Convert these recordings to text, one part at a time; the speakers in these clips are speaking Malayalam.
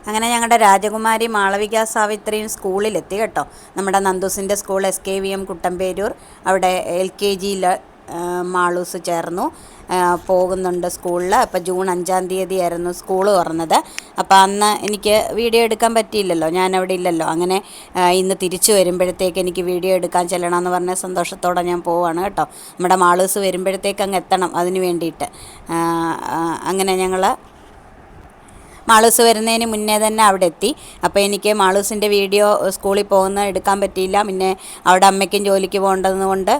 അങ്ങനെ ഞങ്ങളുടെ രാജകുമാരി മാളവിക സാവിത്രിയും സ്കൂളിലെത്തി കേട്ടോ. നമ്മുടെ നന്ദൂസിൻ്റെ സ്കൂൾ SKVM കുട്ടമ്പേരൂർ. അവിടെ LKG മാളൂസ് ചേർന്നു പോകുന്നുണ്ട് സ്കൂളിൽ. അപ്പോൾ ജൂൺ 5-ാം തീയതി ആയിരുന്നു സ്കൂൾ തുറന്നത്. അപ്പോൾ അന്ന് എനിക്ക് വീഡിയോ എടുക്കാൻ പറ്റിയില്ലല്ലോ, ഞാനവിടെ ഇല്ലല്ലോ. അങ്ങനെ ഇന്ന് തിരിച്ചു വരുമ്പോഴത്തേക്ക് എനിക്ക് വീഡിയോ എടുക്കാൻ ചെല്ലണമെന്ന് പറഞ്ഞ സന്തോഷത്തോടെ ഞാൻ പോവാണ് കേട്ടോ. നമ്മുടെ മാളൂസ് വരുമ്പോഴത്തേക്ക് അങ്ങ് എത്തണം, അതിന് വേണ്ടിയിട്ട്. അങ്ങനെ ഞങ്ങൾ മാളൂസ് വരുന്നതിന് മുന്നേ തന്നെ അവിടെ എത്തി. അപ്പോൾ എനിക്ക് മാളൂസിൻ്റെ വീഡിയോ സ്കൂളിൽ പോകുന്ന എടുക്കാൻ പറ്റിയില്ല. പിന്നെ അവിടെ അമ്മയ്ക്കും ജോലിക്ക് പോകേണ്ടതുകൊണ്ട്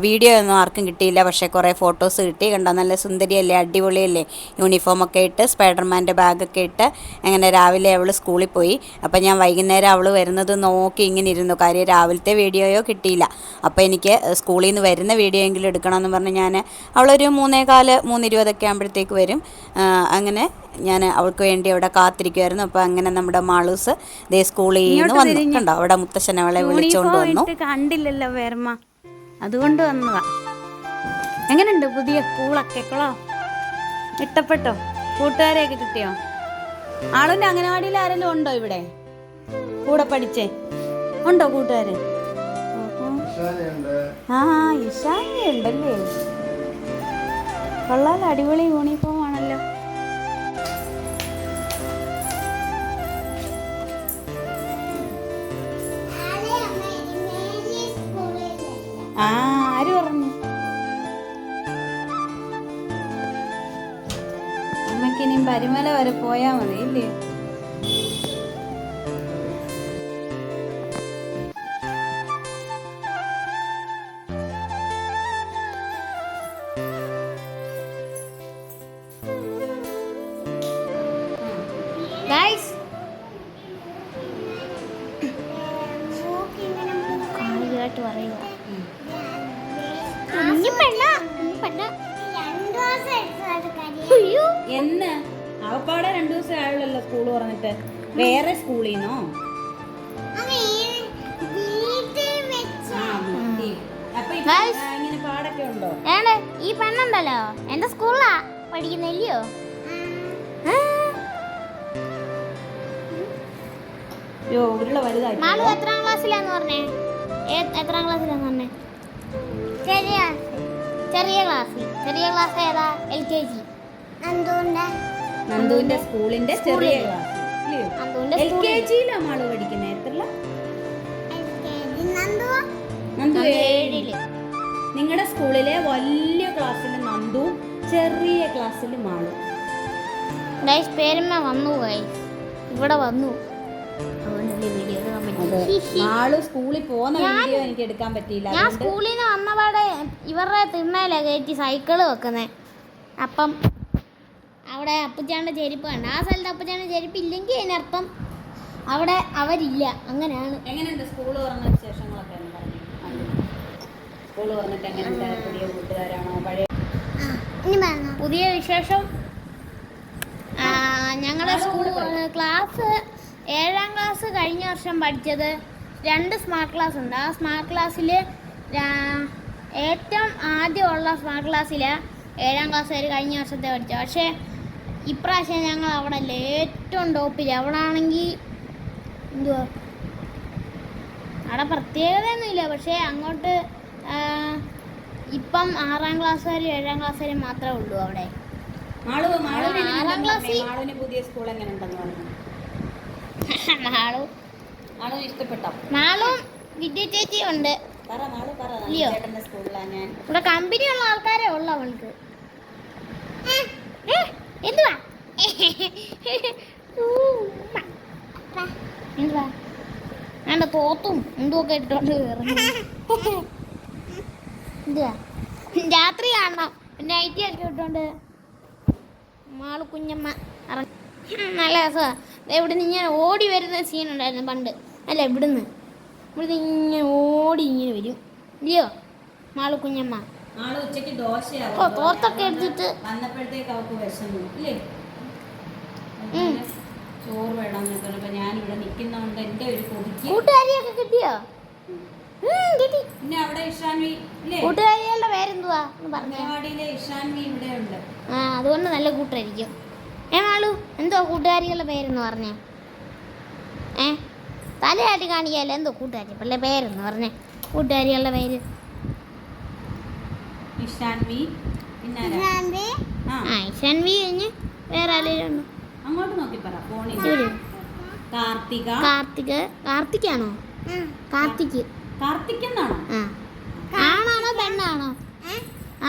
വീഡിയോ ഒന്നും ആർക്കും കിട്ടിയില്ല. പക്ഷേ കുറേ ഫോട്ടോസ് കിട്ടി. കണ്ടോ, നല്ല സുന്ദരിയല്ലേ, അടിപൊളിയല്ലേ, യൂണിഫോമൊക്കെ ഇട്ട് സ്പൈഡർമാൻ്റെ ബാഗൊക്കെ ഇട്ട്. അങ്ങനെ രാവിലെ അവൾ സ്കൂളിൽ പോയി. അപ്പോൾ ഞാൻ വൈകുന്നേരം അവൾ വരുന്നത് നോക്കി ഇങ്ങനെ ഇരുന്നു. കാര്യം രാവിലത്തെ വീഡിയോയോ കിട്ടിയില്ല. അപ്പോൾ എനിക്ക് സ്കൂളിൽ നിന്ന് വരുന്ന വീഡിയോ എങ്കിലും എടുക്കണമെന്ന് പറഞ്ഞ് ഞാൻ അവളൊരു 3:15 3:20 ആകുമ്പോഴത്തേക്ക് വരും. അങ്ങനെ ഞാൻ അവൾക്ക് വേണ്ടി അവിടെ കാത്തിരിക്കുമായിരുന്നു. അപ്പോൾ അങ്ങനെ നമ്മുടെ മാളൂസ് ദേ സ്കൂളിൽ നിന്ന് വന്നു. കണ്ടോ, അവിടെ മുത്തശ്ശൻ അവളെ വിളിച്ചുകൊണ്ട് വന്നു. കണ്ടില്ലല്ലോ വേർമ്മ, അതുകൊണ്ട് വന്നതാ. എങ്ങനെയുണ്ട് പുതിയ സ്കൂളൊക്കെ? ഇഷ്ടപ്പെട്ടോ? കൂട്ടുകാരെയൊക്കെ കിട്ടിയോ? ആളുടെ അംഗനവാടിയിൽ ആരെങ്കിലും ഉണ്ടോ ഇവിടെ കൂടെ പഠിച്ചേ? ഉണ്ടോ കൂട്ടുകാര്? ഇഷാനി ഉണ്ടല്ലേ. കൊള്ളാലോ, അടിപൊളി യൂണിഫോം ആണല്ലോ. ആര് പറഞ്ഞു? അമ്മക്കിനി പരിമല വരെ പോയാ മതി ഇല്ലേ? പറയുക എന്ന് അവപ്പാടെ 2 ദിവസം ആയുള്ളല്ലോ സ്കൂൾ പറഞ്ഞിട്ട്. വേറെ സ്കൂളിൽ നിന്നോ? ഇങ്ങനെ പാടൊക്കെ ഉണ്ടോ? ഈ പെണ്ണുണ്ടല്ലോ എന്റെ സ്കൂളിലാ പഠിക്കുന്നില്ലയോ? ഉരുള വലുതായി. എത്രാം ക്ലാസ്സിലാന്ന് പറഞ്ഞേ? എത്രാം ക്ലാസ്സിലാന്ന് പറഞ്ഞേ? ചെറിയ ക്ലാസ് ഏതാ? LKG. നന്ദുവിന്റെ സ്കൂളിന്റെ ചെറിയ ക്ലാസ്. LKG-യിലാ മാളു പഠിക്കുന്നത്. എത്രല്ല? നന്ദു 7-ല്. നിങ്ങളുടെ സ്കൂളിലെ വലിയ ക്ലാസ്സിൽ നന്ദു, ചെറിയ ക്ലാസ്സിൽ മാളു. പേരമ്മ വന്നു, ഇവിടെ വന്നു. മാളു സ്കൂളിൽ പോകുന്ന വീഡിയോ എനിക്ക് എടുക്കാൻ പറ്റിയില്ല. ഞാൻ സ്കൂളിൽ നിന്ന് വന്നപാടെ ഇവരുടെ തിണ്ണയില കയറ്റി സൈക്കിള് വെക്കുന്നേ. അപ്പം അവിടെ അപ്പച്ചാൻ്റെ ചെരുപ്പ് കണ്ട. ആ സ്ഥലത്ത് അപ്പച്ചാൻ്റെ ചെരുപ്പ് ഇല്ലെങ്കിൽ അതിനർത്ഥം അവിടെ അവരില്ല. അങ്ങനെയാണ്. എങ്ങനെയുണ്ട് സ്കൂൾ തുറന്ന വിശേഷങ്ങളൊക്കെ? സ്കൂൾ തുറന്നിട്ട് എങ്ങനെയുണ്ട്? പുതിയ കൂട്ടുകാരാണോ? പഴയ പുതിയ വിശേഷം ഞങ്ങളുടെ സ്കൂൾ ക്ലാസ് 7-ാം ക്ലാസ് കഴിഞ്ഞ വർഷം പഠിച്ചത് 2 സ്മാർട്ട് ക്ലാസ് ഉണ്ട്. ആ സ്മാർട്ട് ക്ലാസ്സിൽ ഏറ്റവും ആദ്യമുള്ള സ്മാർട്ട് ക്ലാസ്സിൽ 7-ാം ക്ലാസ് വരെ കഴിഞ്ഞ വർഷത്തെ പഠിച്ചത്. പക്ഷേ ഇപ്രാവശ്യം ഞങ്ങൾ അവിടെ അല്ലേ ഏറ്റവും ടോപ്പിൽ. അവിടെ ആണെങ്കിൽ എന്തുവാ, അവിടെ പ്രത്യേകതയൊന്നുമില്ല. പക്ഷേ അങ്ങോട്ട് ഇപ്പം 6-ാം ക്ലാസ് വരെ 7-ാം ക്ലാസ് വരെ മാത്രമേ ഉള്ളൂ അവിടെ. 6-ാം ക്ലാസ്സിൽ പുതിയ സ്കൂൾ എങ്ങനെ ഉണ്ടെന്ന് പറഞ്ഞു? ഇഷ്ടപ്പെട്ടോ? നാളും വിദ്യ ചേച്ചി ഉണ്ട്. ഇവിടെ കമ്പനിയുള്ള ആൾക്കാരെ ഉള്ള അവൾക്ക്. എന്തുവാ എന്തുവാ വേണ്ട തോത്തും എന്തുമൊക്കെ ഇട്ടോണ്ട് എന്തുവാ രാത്രി കാണണം. നൈറ്റി ഒക്കെ ഇട്ടോണ്ട് മാളു കുഞ്ഞമ്മ നല്ല രസമാണ്. ഇവിടുന്ന് ഇങ്ങനെ ഓടി വരുന്ന സീനുണ്ടായിരുന്നു പണ്ട്. അല്ല ഇവിടുന്ന് ഇങ്ങനെ ഓടി ഇങ്ങനെ വരും ഇല്ലയോ മാളു കുഞ്ഞമ്മ? തോർത്തൊക്കെ എടുത്തിട്ട് വന്നപ്പോഴത്തേക്ക് അവർക്ക് വിശന്നു ഇല്ലേ? ചോറ് വേണം. ഞാനിവിടെ നിൽക്കുന്നതുകൊണ്ട് എൻ്റെ ഒരു കൂട്ടുകാരിയൊക്കെ കിട്ടിയോ? പിന്നെ അവിടെ ഇഷാൻവി കൂട്ടുകാരികളുടെ പേരെന്തുവാ പറഞ്ഞു? ഇഷാൻവി ഇവിടെ ഉണ്ട്. അതുകൊണ്ട് നല്ല കൂട്ടായിരിക്കും. മാളു എന്തുവാ കൂട്ടുകാരികളുടെ പേരെന്ന് പറഞ്ഞേ? തലയാട്ടി കാണിക്കാല്ലോ എന്തോ കൂട്ടുകാരി പല പേരെന്ന് പറഞ്ഞേ കൂട്ടുകാരികളുടെ പേര് ഇഷാൻവി പിന്നെ ഇഷാൻവി കഴിഞ്ഞ് വേറെ ആരെങ്കിലും അങ്ങോട്ട് നോക്കി പറ ഫോണിൽ. കാർത്തിക. കാർത്തികാണോ? കാർത്തിക് എന്നാണോ? ആണാണോ പെണ്ണാണോ?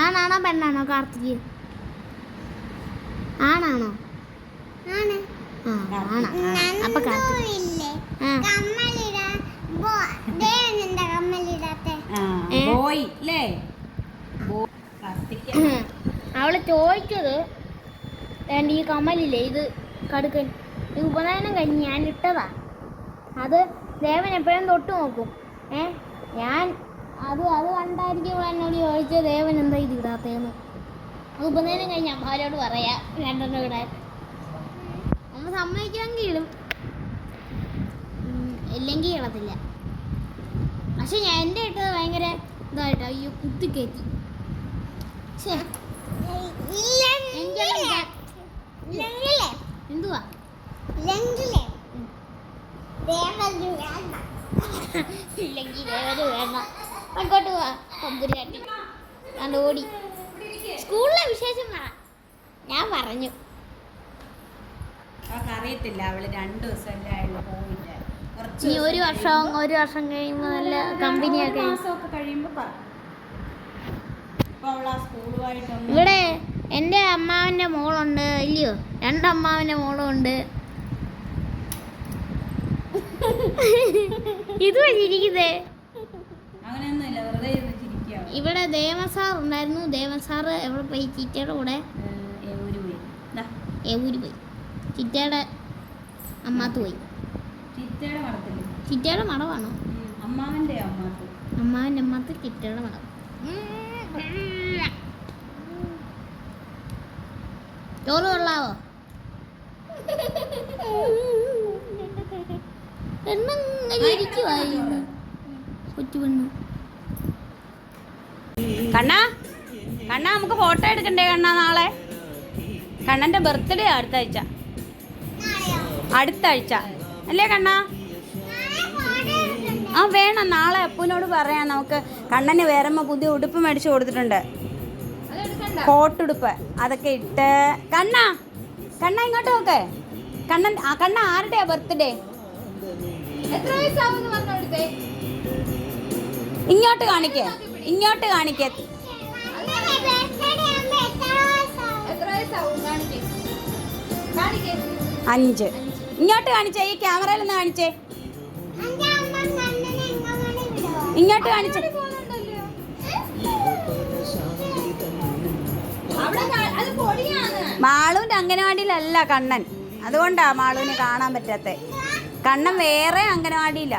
ആണാണോ പെണ്ണാണോ? കാർത്തിക് ആണാണോ? അപ്പൊ ബോയ് അല്ലേ? അവള് ചോദിച്ചത് ഈ കമ്മലില്ലേ ഇത് കടുക്കൻ ഇത് ഉപനയനം കഴിഞ്ഞ് ഞാൻ ഇട്ടതാ. അത് ദേവൻ എപ്പോഴും തൊട്ട് നോക്കും. ഞാൻ അത് കണ്ടായിരിക്കും എന്നോട് ചോദിച്ചത് ദേവൻ എന്താ ഇത് ഇടാത്തേന്ന്. അത് ഉപനയനം കഴിഞ്ഞ് അമ്മമാരോട് പറയാം രണ്ടെണ്ണം ഇടാൻ. അമ്മ സമ്മതിക്കാമെങ്കിൽ ഇടും, ഇല്ലെങ്കിൽ ഇടത്തില്ല. പക്ഷെ ഞാൻ എൻ്റെ ഇട്ടത് ഭയങ്കര ഇതായിട്ടാ അയ്യോ കുത്തിക്കയറ്റി. എന്തുവാ ഇല്ലെങ്കിൽ ദേവന് വേണ്ട. അങ്ങോട്ട് പോവാ കൊമ്പുരാട്ടി കണ്ട് ഓടി. സ്കൂളിലെ വിശേഷം പറ. ഞാൻ പറഞ്ഞു അറിയത്തില്ല. അവള് 2 ദിവസം പോയില്ല. ഇനി ഒരു വർഷം കഴിയുമ്പോൾ നല്ല കമ്പനിയൊക്കെ ഇവിടെ എൻ്റെ അമ്മാവൻ്റെ മോളുണ്ട് ഇല്ലയോ? 2 അമ്മാവൻ്റെ മോളും ഉണ്ട്. ഇത് വച്ചിരിക്കുന്നേ ഇവിടെ ദേവസാർ ഉണ്ടായിരുന്നു. ദേവസാർ എവിടെ പോയി? ചിറ്റയുടെ കൂടെ എവൂര് പോയി. ചിറ്റയുടെ അമ്മാത്ത് പോയി. ചിറ്റയുടെ മടവാണോ? അമ്മാവൻ്റെ അമ്മാത്ത് ചിറ്റയുടെ മടവ്. ചോറ് കൊള്ളാവോ? എണ്ണങ്ങനെ ഇരിക്കുവായിരുന്നു കൊച്ചു പെണ്ണ്. കണ്ണാ നമുക്ക് ഫോട്ടോ എടുക്കണ്ടേ കണ്ണാ? നാളെ കണ്ണൻ്റെ ബർത്ത്ഡേ അടുത്ത ആഴ്ച അല്ലേ കണ്ണാ? വേണം. നാളെ അപ്പൂനോട് പറയാം. നമുക്ക് കണ്ണന് വേറമ്മ പുതിയ ഉടുപ്പ് മേടിച്ച് കൊടുത്തിട്ടുണ്ട്, കോട്ടുടുപ്പ്. അതൊക്കെ ഇട്ട് കണ്ണ ഇങ്ങോട്ട് നോക്ക്. കണ്ണ ആരുടെയാ ബർത്ത്ഡേ? ഇങ്ങോട്ട് കാണിക്കേ 5. ഇങ്ങോട്ട് കാണിച്ചേ, ഈ ക്യാമറയിൽ ഒന്ന് കാണിച്ചേ. ഇങ്ങോട്ട് കാണിച്ചേ. മാളുവിൻ്റെ അംഗനവാടിയിലല്ല കണ്ണൻ, അതുകൊണ്ടാ മാളുവിനെ കാണാൻ പറ്റാത്ത. കണ്ണൻ വേറെ അംഗനവാടിയില്ല,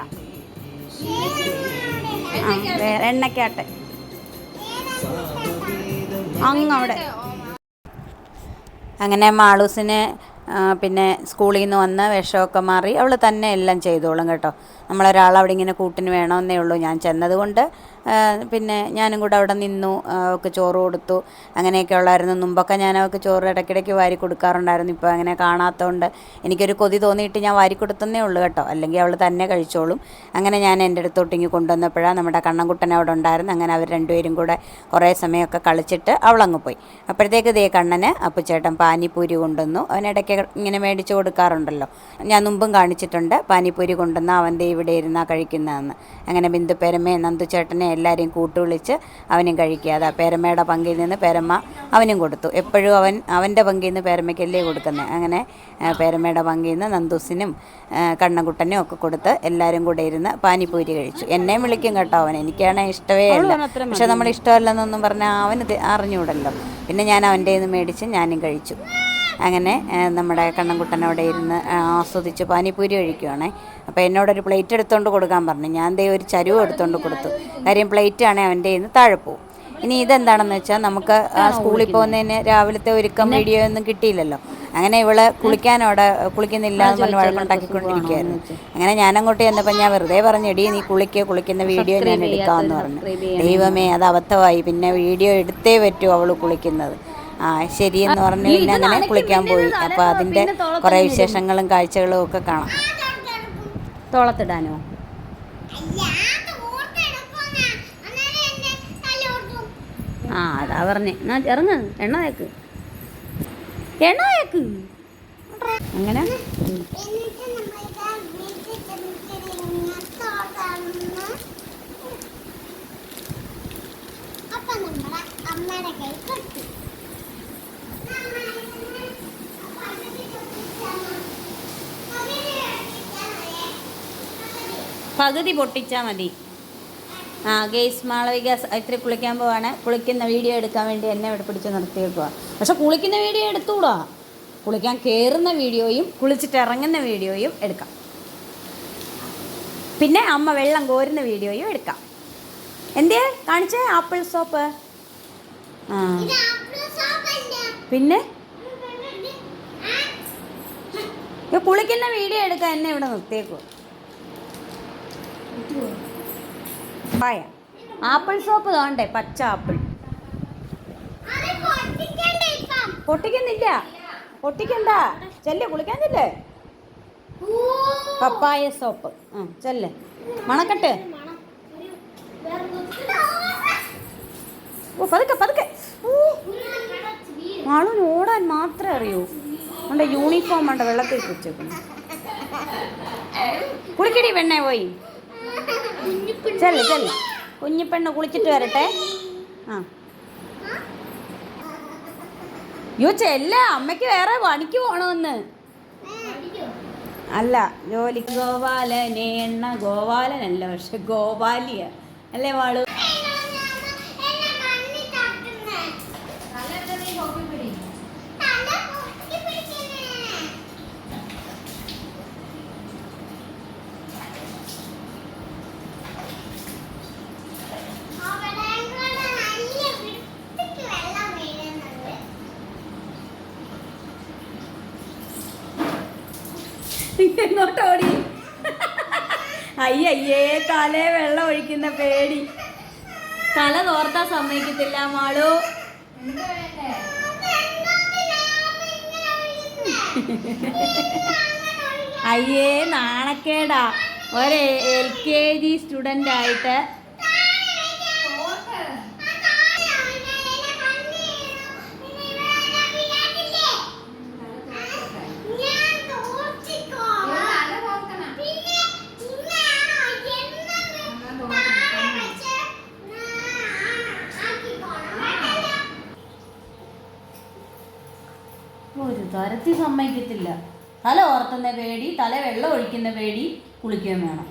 എണ്ണക്കാട്ടെ അങ്ങവിടെ. അങ്ങനെ മാളൂസിന് പിന്നെ സ്കൂളിൽ നിന്ന് വന്ന് വിഷമൊക്കെ മാറി അവൾ തന്നെ എല്ലാം ചെയ്തോളും കേട്ടോ. നമ്മളൊരാൾ അവിടെ ഇങ്ങനെ കൂട്ടിന് വേണമെന്നേ ഉള്ളൂ. ഞാൻ ചെന്നതുകൊണ്ട് പിന്നെ ഞാനും കൂടെ അവിടെ നിന്നു, അവൾക്ക് ചോറ് കൊടുത്തു. അങ്ങനെയൊക്കെ ഉള്ളായിരുന്നു. മുമ്പൊക്കെ ഞാൻ അവൾക്ക് ചോറ് ഇടയ്ക്കിടയ്ക്ക് വാരി കൊടുക്കാറുണ്ടായിരുന്നു. ഇപ്പോൾ അങ്ങനെ കാണാത്തതുകൊണ്ട് എനിക്കൊരു കൊതി തോന്നിയിട്ട് ഞാൻ വാരി കൊടുത്തന്നേ ഉള്ളൂ കേട്ടോ, അല്ലെങ്കിൽ അവൾ തന്നെ കഴിച്ചോളും. അങ്ങനെ ഞാൻ എൻ്റെ അടുത്തോട്ട് ഇങ്ങ് കൊണ്ടുവന്നപ്പോഴാണ് നമ്മുടെ കണ്ണൻകുട്ടൻ അവിടെ ഉണ്ടായിരുന്നു. അങ്ങനെ അവർ രണ്ടുപേരും കൂടെ കുറേ സമയമൊക്കെ കളിച്ചിട്ട് അവളങ്ങ് പോയി. അപ്പോഴത്തേക്ക് ദേ കണ്ണന് അപ്പുച്ചേട്ടൻ പാനിപ്പൂരി കൊണ്ടുവന്നു. അവനിടയ്ക്ക് ഇങ്ങനെ മേടിച്ച് കൊടുക്കാറുണ്ടല്ലോ, ഞാൻ മുമ്പും കാണിച്ചിട്ടുണ്ട്. പാനിപ്പൂരി കൊണ്ടുവന്ന് അവൻ്റെ ഇവിടെ ഇരുന്നാ കഴിക്കുന്നതെന്ന്. അങ്ങനെ ബിന്ദു പേരമ്മയെ നന്ദുച്ചേട്ടനെ എല്ലാവരെയും കൂട്ടുവിളിച്ച് അവനും കഴിക്കുക. അതാ പേരമ്മയുടെ പങ്കിൽ നിന്ന് പേരമ്മ അവനും കൊടുത്തു. എപ്പോഴും അവൻ്റെ പങ്കിൽ നിന്ന് പേരമ്മയ്ക്കല്ലേ കൊടുക്കുന്നത്. അങ്ങനെ പേരമ്മയുടെ പങ്കിൽ നിന്ന് നന്ദൂസിനും കണ്ണൻകുട്ടനും ഒക്കെ കൊടുത്ത് എല്ലാവരും കൂടെ ഇരുന്ന് പാനിപ്പൂരി കഴിച്ചു. എന്നെയും വിളിക്കും കേട്ടോ അവൻ, എനിക്കാണ് ഇഷ്ടമേ അല്ല. പക്ഷെ നമ്മൾ ഇഷ്ടമല്ലെന്നൊന്നും പറഞ്ഞാൽ അവന് അറിഞ്ഞൂടല്ലോ. പിന്നെ ഞാൻ അവൻ്റെ നിന്ന് മേടിച്ച് ഞാനും കഴിച്ചു. അങ്ങനെ നമ്മുടെ കണ്ണൻകുട്ടനവിടെ ഇരുന്ന് ആസ്വദിച്ച് പാനിപ്പൂരി കഴിക്കുവാണേ. അപ്പോൾ എന്നോടൊരു പ്ലേറ്റ് എടുത്തുകൊണ്ട് കൊടുക്കാൻ പറഞ്ഞു. ഞാൻ ദേ ഒരു ചരുവ് എടുത്തുകൊണ്ട് കൊടുത്തു. കാര്യം പ്ലേറ്റാണെങ്കിൽ അവൻ്റെ നിന്ന് താഴെ പോവും. ഇനി ഇതെന്താണെന്ന് വെച്ചാൽ നമുക്ക് സ്കൂളിൽ പോകുന്നതിന് രാവിലത്തെ ഒരുക്കം വീഡിയോ ഒന്നും കിട്ടിയില്ലല്ലോ. അങ്ങനെ ഇവള് കുളിക്കുന്നില്ല എന്ന് പറഞ്ഞ് വഴക്കുണ്ടാക്കിക്കൊണ്ടിരിക്കുകയായിരുന്നു. അങ്ങനെ ഞാനങ്ങോട്ട് ചെന്നപ്പോൾ ഞാൻ വെറുതെ പറഞ്ഞു, എടീ നീ കുളിക്കുന്ന വീഡിയോ ഞാൻ എടുക്കാമെന്ന് പറഞ്ഞു. ദൈവമേ, അത് അബദ്ധമായി. പിന്നെ വീഡിയോ എടുത്തേ പറ്റൂ അവൾ കുളിക്കുന്നത്. ശരിയെന്ന് പറഞ്ഞു. പിന്നെ അങ്ങനെ കുളിക്കാൻ പോയി. അപ്പോൾ അതിൻ്റെ കുറേ വിശേഷങ്ങളും കാഴ്ചകളും ഒക്കെ കാണാം. തോളത്തിടാനോ? ആ അതാ പറഞ്ഞേ. എന്നാ ഇറങ്ങ്, എണ്ണ തേക്ക്, എണ്ണ തേക്ക്. അങ്ങനെ പകുതി പൊട്ടിച്ചാൽ മതി. ആ ഗെയ്സ്, മാളവിക ഇത്തിരി കുളിക്കാൻ പോവാണ്. കുളിക്കുന്ന വീഡിയോ എടുക്കാൻ വേണ്ടി എന്നെ ഇവിടെ പിടിച്ച് നിർത്തിയേക്കുക. പക്ഷെ കുളിക്കുന്ന വീഡിയോ എടുത്തുകൂടാ, കുളിക്കാൻ കയറുന്ന വീഡിയോയും കുളിച്ചിട്ട് ഇറങ്ങുന്ന വീഡിയോയും എടുക്കാം. പിന്നെ അമ്മ വെള്ളം കോരുന്ന വീഡിയോയും എടുക്കാം. എന്തേ കാണിച്ചേ? Apple soap. ആ പിന്നെ കുളിക്കുന്ന വീഡിയോ എടുക്കാൻ എന്നെ ഇവിടെ നിർത്തിയേക്കുക. ആപ്പിൾ സോപ്പ് തോണ്ടേ, പച്ച ആപ്പിൾ. പൊട്ടിക്കുന്നില്ല, പൊട്ടിക്കണ്ട, ചെല്ലേ കുളിക്കാനില്ലേ? പപ്പായ സോപ്പ്. ആ ചെല്ലേ, മണക്കട്ടെ. ഓ പതുക്കെ പതുക്കെ. ആളും ഓടാൻ മാത്രമേ അറിയൂ. ഉണ്ട് യൂണിഫോം ഉണ്ട് വെള്ളത്തിൽ വെച്ചേക്കുന്നു. കുളിക്കടി പെണ്ണെ പോയി. ചെല്ല് ചെല്ല്, കുഞ്ഞിപ്പെണ്ണ് കുളിച്ചിട്ട് വരട്ടെ. ആ യോ ചെല്ല, അമ്മയ്ക്ക് വേറെ പണിക്ക് പോണമെന്ന്. അല്ല ജോലി. ഗോപാലനെ എണ്ണ ഗോപാലനല്ല, പക്ഷെ ഗോപാലിയ അല്ലേ വാളു? എങ്ങോട്ടോടി? അയ്യയ്യേ, തലേ വെള്ളം ഒഴിക്കുന്ന പേടി. തല തോർത്താൻ സമ്മതിക്കത്തില്ല മാളു. അയ്യേ നാണക്കേടാ, ഒരു LKG സ്റ്റുഡൻ്റ് ആയിട്ട്. ഒരു തരത്തിൽ സമ്മതിക്കത്തില്ല. തല ഓർത്തുന്ന പേടി, തല വെള്ളം ഒഴിക്കുന്ന പേടി, കുളിക്കുകയും വേണം.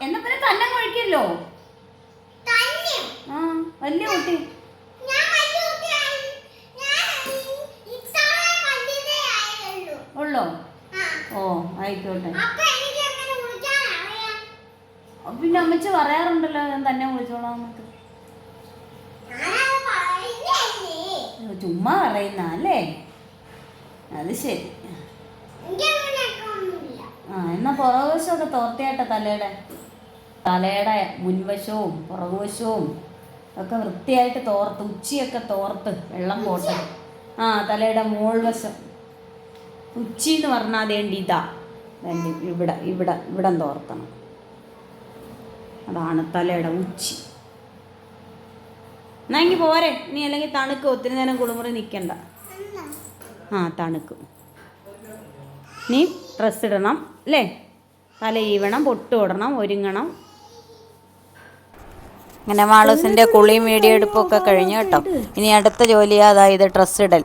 എന്നാ പിന്നെ തന്നെ ഒഴിക്കല്ലോ. ആ വലിയ കുട്ടി ഉള്ളോ? ഓ ആയിക്കോട്ടെ. പിന്നെ അമ്മച്ചി പറയാറുണ്ടല്ലോ ഞാൻ തന്നെ കുളിച്ചോളാം എന്നൊക്കെ. ചുമ്മാ പറയുന്ന അല്ലേ? അത് ശരി. ആ എന്നാ പുറകുവശമൊക്കെ തോർത്തിയാട്ടെ. തലയുടെ മുൻവശവും പുറകുവശവും ഒക്കെ വൃത്തിയായിട്ട് തോർത്ത്, ഉച്ചിയൊക്കെ തോർത്ത് വെള്ളം പോട്ടെ. ആ തലയുടെ മോൾവശം, ഉച്ചി എന്ന് പറഞ്ഞാൽ അതേണ്ടി ഇതാ ഇവിടെ ഇവിടെ ഇവിടെ തോർത്തണം. അതാണ് തലയുടെ ഉച്ചി. എന്നാ എങ്കിൽ പോരെ ഇനി, അല്ലെങ്കിൽ തണുക്കും. ഒത്തിരി നേരം കുളിമുറി നിൽക്കണ്ട. ആ തണുക്കും. നീ ഡ്രസ്സ് ഇടണം അല്ലേ? തല ഈവണം, പൊട്ട് ഇടണം, ഒരുങ്ങണം. അങ്ങനെ മാളൂസിൻ്റെ കുളിയും വീഡിയോ എടുപ്പൊക്കെ കഴിഞ്ഞു കേട്ടോ. ഇനി അടുത്ത ജോലി അതായത് ഡ്രസ്സ് ഇടൽ.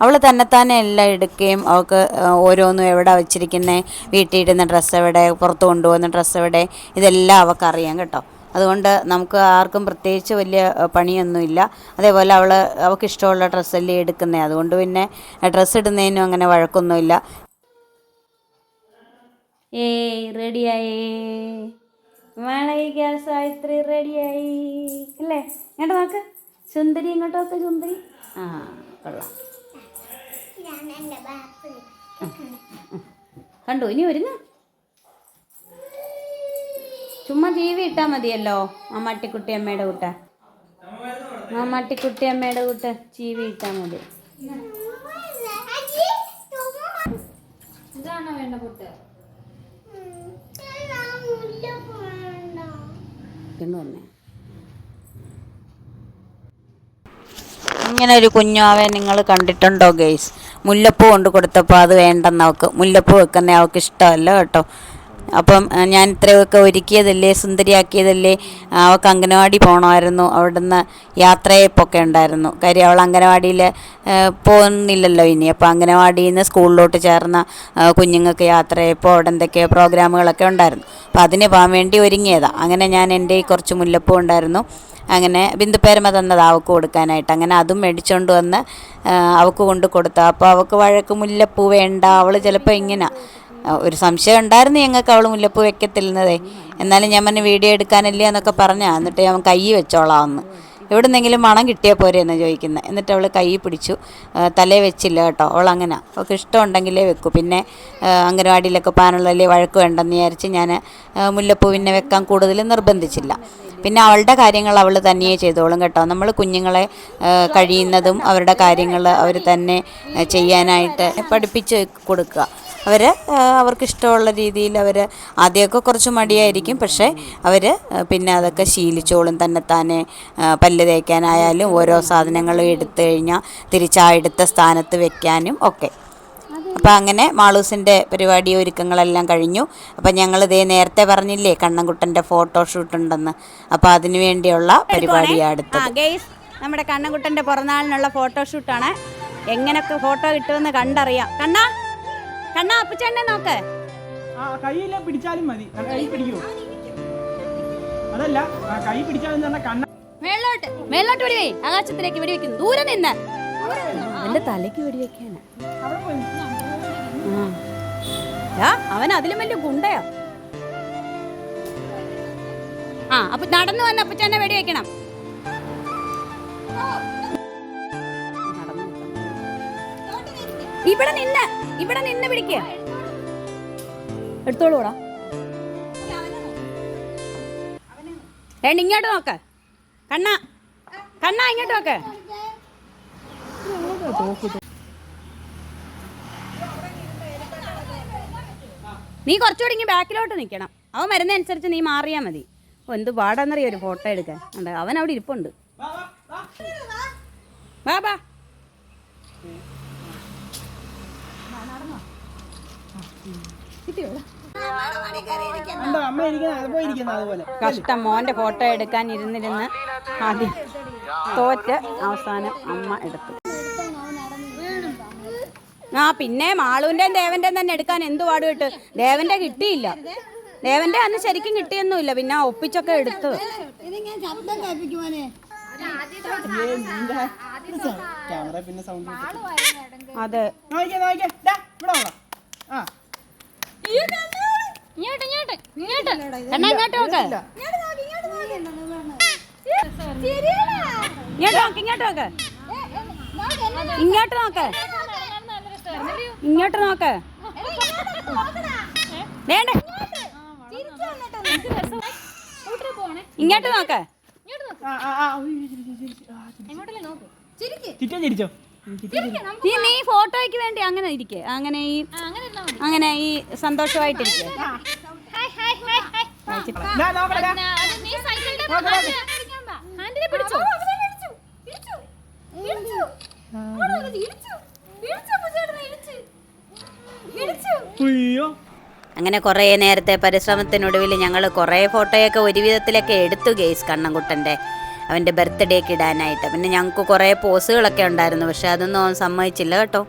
അവൾ തന്നെത്താനെ എല്ലാം എടുക്കുകയും അവൾക്ക് ഓരോന്നും എവിടെ വെച്ചിരിക്കുന്നത്, വീട്ടിൽ ഇടുന്ന ഡ്രസ്സ് എവിടെ, പുറത്ത് കൊണ്ടുപോകുന്ന ഡ്രസ്സ് എവിടെ, ഇതെല്ലാം അവൾക്കറിയാം കേട്ടോ. അതുകൊണ്ട് നമുക്ക് ആർക്കും പ്രത്യേകിച്ച് വലിയ പണിയൊന്നുമില്ല. അതേപോലെ അവൾക്ക് ഇഷ്ടമുള്ള ഡ്രസ്സല്ലേ എടുക്കുന്നത്. അതുകൊണ്ട് പിന്നെ ഡ്രസ്സ് ഇടുന്നതിനും അങ്ങനെ വഴക്കൊന്നുമില്ല. റെഡിയായേ മാളവിക സാവിത്രി, റെഡിയായി അല്ലേ? ഇങ്ങോട്ട് നോക്ക് സുന്ദരി, ഇങ്ങോട്ട് നോക്ക് സുന്ദരി. ആ കൊള്ളാം. കണ്ടു, ഇനി ഒരുങ്ങ. ചുമ്മാ TV ഇട്ടാൽ മതിയല്ലോ. മാമാട്ടിക്കുട്ടി അമ്മയുടെ കൂട്ട, മാമാട്ടിക്കുട്ടി അമ്മയുടെ കൂട്ട TV ഇട്ടാൽ മതി. പൊട്ട് വന്നേ ഇങ്ങനെ ഒരു കുഞ്ഞാവെ നിങ്ങൾ കണ്ടിട്ടുണ്ടോ ഗെയ്സ്? മുല്ലപ്പൂ കൊണ്ട് കൊടുത്തപ്പോൾ അത് വേണ്ടെന്ന് അവൾക്ക്, മുല്ലപ്പൂ വെക്കുന്ന അവൾക്ക് ഇഷ്ടമല്ല കേട്ടോ. അപ്പം ഞാൻ ഇത്രയൊക്കെ ഒരുക്കിയതല്ലേ, സുന്ദരിയാക്കിയതല്ലേ, അവൾക്ക് അംഗനവാടി പോകണമായിരുന്നു, അവിടുന്ന് യാത്രയപ്പൊക്കെ ഉണ്ടായിരുന്നു. കാര്യം അവൾ അംഗനവാടിയിൽ പോകുന്നില്ലല്ലോ ഇനി. അപ്പോൾ അംഗനവാടിയിൽ നിന്ന് സ്കൂളിലോട്ട് ചേർന്ന കുഞ്ഞുങ്ങൾക്ക് യാത്രയപ്പോൾ അവിടെ എന്തൊക്കെയോ പ്രോഗ്രാമുകളൊക്കെ ഉണ്ടായിരുന്നു. അപ്പോൾ അതിന് പോകാൻ വേണ്ടി ഒരുങ്ങിയതാണ്. അങ്ങനെ ഞാൻ എൻ്റെ കുറച്ച് മുല്ലപ്പൂ ഉണ്ടായിരുന്നു, അങ്ങനെ ബിന്ദുപ്പേരമ്മ തന്നത് അവൾക്ക് കൊടുക്കാനായിട്ട്. അങ്ങനെ അതും മേടിച്ചുകൊണ്ട് വന്ന് അവൾക്ക് കൊണ്ട് കൊടുത്തു. അപ്പോൾ അവൾക്ക് വഴക്ക്, മുല്ലപ്പൂ വേണ്ട. അവൾ ചിലപ്പോൾ ഇങ്ങനെ ഒരു സംശയം ഉണ്ടായിരുന്നു ഞങ്ങൾക്ക് അവൾ മുല്ലപ്പൂ വെക്കത്തില്ലെന്നതേ. എന്നാലും ഞാൻ പറഞ്ഞ് വീഡിയോ എടുക്കാനല്ലേ എന്നൊക്കെ പറഞ്ഞാൽ, എന്നിട്ട് ഞാൻ കൈ വെച്ചോളാമെന്ന്. എവിടുന്നെങ്കിലും മണം കിട്ടിയാൽ പോരെ എന്ന് ചോദിക്കുന്നത്. എന്നിട്ട് അവൾ കൈ പിടിച്ചു, തലേ വെച്ചില്ല കേട്ടോ. അവളങ്ങനെ അവൾക്ക് ഇഷ്ടമുണ്ടെങ്കിലേ വെക്കൂ. പിന്നെ അംഗനവാടിയിലൊക്കെ പോകാനുള്ളതിലേ വഴക്ക് വേണ്ടെന്ന് വിചാരിച്ച് ഞാൻ മുല്ലപ്പൂ പിന്നെ വെക്കാൻ കൂടുതൽ നിർബന്ധിച്ചില്ല. പിന്നെ അവളുടെ കാര്യങ്ങൾ അവൾ തനിയെ ചെയ്തോളും കേട്ടോ. നമ്മൾ കുഞ്ഞുങ്ങളെ കഴിയുന്നതും അവരുടെ കാര്യങ്ങൾ അവർ തന്നെ ചെയ്യാനായിട്ട് പഠിപ്പിച്ച് കൊടുക്കുക. അവർക്കിഷ്ടമുള്ള രീതിയിൽ അവർ ആദ്യമൊക്കെ കുറച്ച് മടിയായിരിക്കും, പക്ഷേ അവർ പിന്നെ അതൊക്കെ ശീലിച്ചോളും തന്നെത്താനെ. പല്ല് തേക്കാനായാലും ഓരോ സാധനങ്ങളും എടുത്തു കഴിഞ്ഞാൽ തിരിച്ചാ എടുത്ത സ്ഥാനത്ത് വെക്കാനും ഒക്കെ. അപ്പോൾ അങ്ങനെ മാളൂസിൻ്റെ പരിപാടി ഒരുക്കങ്ങളെല്ലാം കഴിഞ്ഞു. അപ്പം ഞങ്ങൾ നേരത്തെ പറഞ്ഞില്ലേ കണ്ണൻകുട്ടൻ്റെ ഫോട്ടോഷൂട്ട് ഉണ്ടെന്ന്. അപ്പോൾ അതിന് വേണ്ടിയുള്ള പരിപാടിയാണ് അടുത്തത്. ഗെയ്സ്, നമ്മുടെ കണ്ണൻകുട്ടൻ്റെ പിറന്നാളിനുള്ള ഫോട്ടോഷൂട്ടാണ്. എങ്ങനെയൊക്കെ ഫോട്ടോ കിട്ടുമെന്ന് കണ്ടറിയാം. കണ്ണാ അപ്പച്ചേട്ടനെ നോക്ക്. കൈയില്ല പിടിച്ചാലും മതി. കൈ പിടിക്കൂ. അതല്ല കൈ പിടിച്ചാലും മേലോട്ട് വെടിവേ. ആകാശത്തിലേക്ക് വെടിവെക്കുന്നു. ദൂരെ നിന്ന് അവന്റെ തലയ്ക്ക് വെടിവെക്കാനാ. അവൻ അതിലും വലിയ ഗുണ്ടയോ. അപ്പൊ നടന്നു വന്ന് അപ്പച്ചേട്ടനെ വെടിവെക്കണം. ഇവിടെ നിന്ന് പിടിക്കുക. എടുത്തോളൂടാ. ഇങ്ങോട്ട് നോക്ക്. കണ്ണാ ഇങ്ങോട്ട് നോക്ക്. നീ കുറച്ചുകൂടി ഇങ്ങനെ ബാക്കിലോട്ട് നിൽക്കണം. അവൻ വരുന്നതനുസരിച്ച് നീ മാറിയാൽ മതി. എന്ത് പാടാന്നറിയോ ഒരു ഫോട്ടോ എടുക്കാൻ. അവൻ അവിടെ ഇരിപ്പുണ്ട്. വാ കഷ്ടം. മോന്റെ ഫോട്ടോ എടുക്കാൻ ഇരുന്നിരുന്ന് ആദ്യം തോറ്റ് അവസാനം അമ്മ എടുത്തു. പിന്നെ മാളുവിന്റെ ദേവന്റെ തന്നെ എടുക്കാൻ എന്ത് പാടുപെട്ട്. ദേവന്റെ കിട്ടിയില്ല. ദേവന്റെ അന്ന് ശരിക്കും കിട്ടിയൊന്നുമില്ല. പിന്നെ ഒപ്പിച്ചൊക്കെ എടുത്തു. അതെ, ഇങ്ങോട്ട് നോക്ക്. ഇങ്ങോട്ട് നോക്ക്. വേണ്ട, ഇങ്ങോട്ട് നോക്ക്. നീ ഫോട്ടോയ്ക്ക് വേണ്ടി അങ്ങനെ ഇരിക്കേ. അങ്ങനെ ഈ സന്തോഷമായിട്ടിരിക്കേ. അങ്ങനെ കുറേ നേരത്തെ പരിശ്രമത്തിനൊടുവിൽ ഞങ്ങൾ കുറേ ഫോട്ടോയൊക്കെ ഒരുവിധത്തിലൊക്കെ എടുത്തു ഗെയ്സ് കണ്ണൻകുട്ടൻ്റെ അവൻ്റെ ബർത്ത്ഡേക്ക് ഇടാനായിട്ട്. പിന്നെ ഞങ്ങൾക്ക് കുറേ പോസുകളൊക്കെ ഉണ്ടായിരുന്നു, പക്ഷെ അതൊന്നും അവൻ സമ്മതിച്ചില്ല കേട്ടോ.